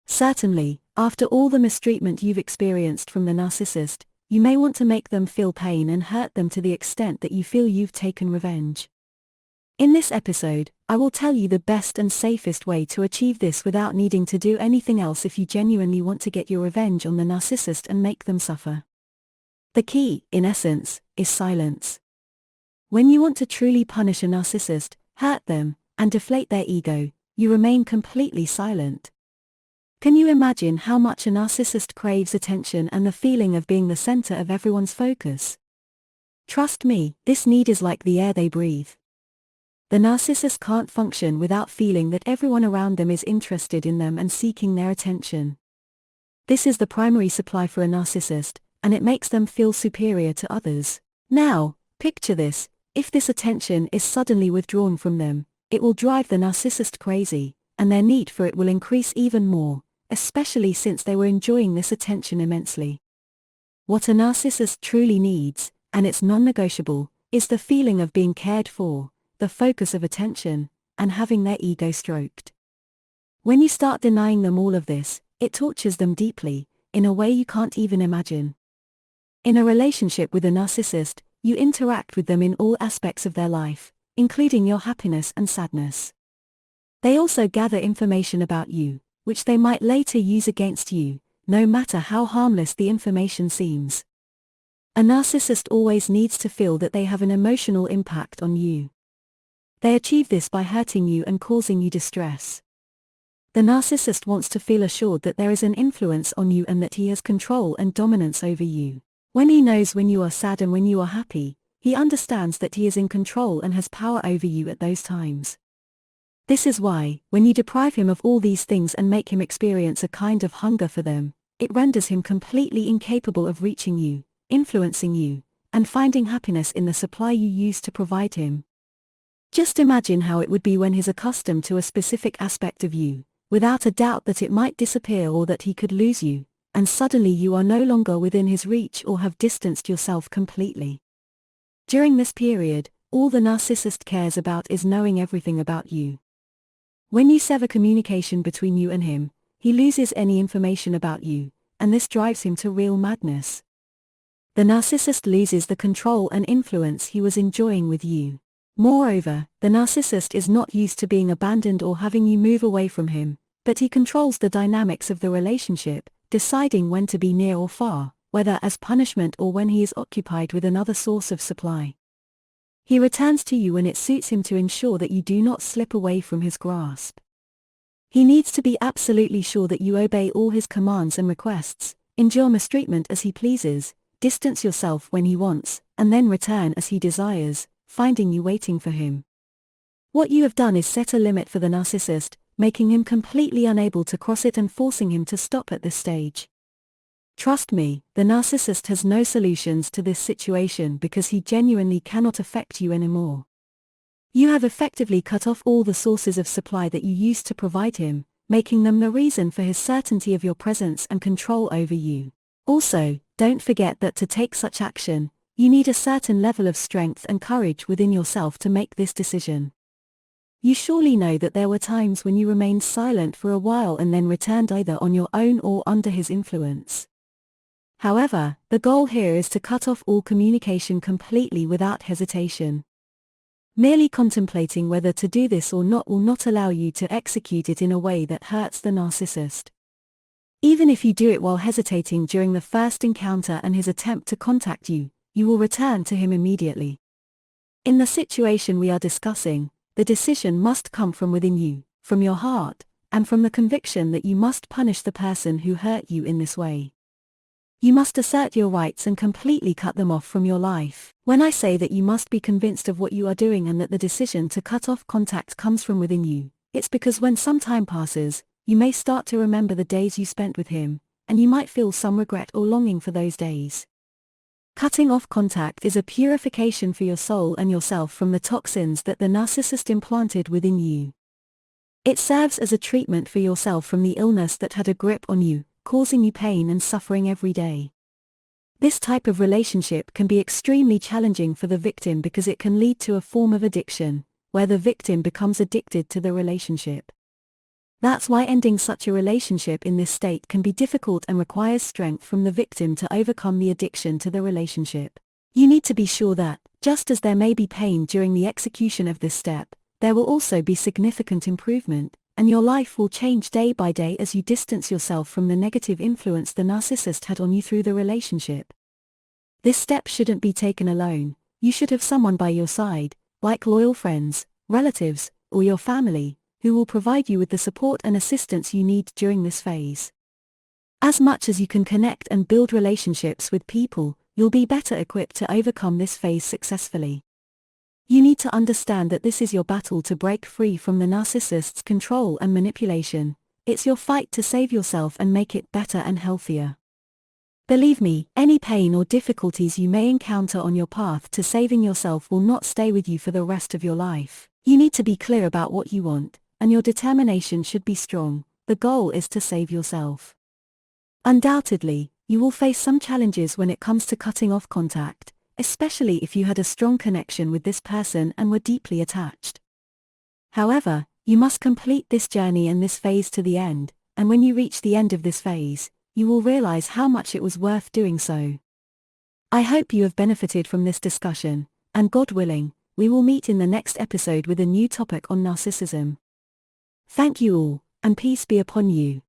Certainly, after all the mistreatment you've experienced from the narcissist, you may want to make them feel pain and hurt them to the extent that you feel you've taken revenge. In this episode, I will tell you the best and safest way to achieve this without needing to do anything else if you genuinely want to get your revenge on the narcissist and make them suffer. The key, in essence, is silence. When you want to truly punish a narcissist, hurt them, and deflate their ego, you remain completely silent. Can you imagine how much a narcissist craves attention and the feeling of being the center of everyone's focus? Trust me, this need is like the air they breathe. The narcissist can't function without feeling that everyone around them is interested in them and seeking their attention. This is the primary supply for a narcissist, and it makes them feel superior to others. Now, picture this: if this attention is suddenly withdrawn from them, it will drive the narcissist crazy, and their need for it will increase even more, especially since they were enjoying this attention immensely. What a narcissist truly needs, and it's non-negotiable, is the feeling of being cared for, the focus of attention, and having their ego stroked. When you start denying them all of this, it tortures them deeply, in a way you can't even imagine. In a relationship with a narcissist, you interact with them in all aspects of their life, including your happiness and sadness. They also gather information about you, which they might later use against you, no matter how harmless the information seems. A narcissist always needs to feel that they have an emotional impact on you. They achieve this by hurting you and causing you distress. The narcissist wants to feel assured that there is an influence on you and that he has control and dominance over you. When he knows when you are sad and when you are happy, he understands that he is in control and has power over you at those times. This is why, when you deprive him of all these things and make him experience a kind of hunger for them, it renders him completely incapable of reaching you, influencing you, and finding happiness in the supply you use to provide him. Just imagine how it would be when he's accustomed to a specific aspect of you, without a doubt that it might disappear or that he could lose you, and suddenly you are no longer within his reach or have distanced yourself completely. During this period, all the narcissist cares about is knowing everything about you. When you sever communication between you and him, he loses any information about you, and this drives him to real madness. The narcissist loses the control and influence he was enjoying with you. Moreover, the narcissist is not used to being abandoned or having you move away from him, but he controls the dynamics of the relationship, deciding when to be near or far, whether as punishment or when he is occupied with another source of supply. He returns to you when it suits him to ensure that you do not slip away from his grasp. He needs to be absolutely sure that you obey all his commands and requests, endure mistreatment as he pleases, distance yourself when he wants, and then return as he desires, finding you waiting for him. What you have done is set a limit for the narcissist, making him completely unable to cross it and forcing him to stop at this stage. Trust me, the narcissist has no solutions to this situation because he genuinely cannot affect you anymore. You have effectively cut off all the sources of supply that you used to provide him, making them the reason for his certainty of your presence and control over you. Also, don't forget that to take such action, you need a certain level of strength and courage within yourself to make this decision. You surely know that there were times when you remained silent for a while and then returned either on your own or under his influence. However, the goal here is to cut off all communication completely without hesitation. Merely contemplating whether to do this or not will not allow you to execute it in a way that hurts the narcissist. Even if you do it while hesitating during the first encounter and his attempt to contact you, you will return to him immediately. In the situation we are discussing, the decision must come from within you, from your heart, and from the conviction that you must punish the person who hurt you in this way. You must assert your rights and completely cut them off from your life. When I say that you must be convinced of what you are doing and that the decision to cut off contact comes from within you, it's because when some time passes, you may start to remember the days you spent with him, and you might feel some regret or longing for those days. Cutting off contact is a purification for your soul and yourself from the toxins that the narcissist implanted within you. It serves as a treatment for yourself from the illness that had a grip on you, causing you pain and suffering every day. This type of relationship can be extremely challenging for the victim because it can lead to a form of addiction, where the victim becomes addicted to the relationship. That's why ending such a relationship in this state can be difficult and requires strength from the victim to overcome the addiction to the relationship. You need to be sure that, just as there may be pain during the execution of this step, there will also be significant improvement, and your life will change day by day as you distance yourself from the negative influence the narcissist had on you through the relationship. This step shouldn't be taken alone. You should have someone by your side, like loyal friends, relatives, or your family, who will provide you with the support and assistance you need during this phase. As much as you can connect and build relationships with people, you'll be better equipped to overcome this phase successfully. You need to understand that this is your battle to break free from the narcissist's control and manipulation. It's your fight to save yourself and make it better and healthier. Believe me, any pain or difficulties you may encounter on your path to saving yourself will not stay with you for the rest of your life. You need to be clear about what you want, and your determination should be strong. The goal is to save yourself. Undoubtedly, you will face some challenges when it comes to cutting off contact, especially if you had a strong connection with this person and were deeply attached. However, you must complete this journey and this phase to the end, and when you reach the end of this phase, you will realize how much it was worth doing so. I hope you have benefited from this discussion, and God willing, we will meet in the next episode with a new topic on narcissism. Thank you all, and peace be upon you.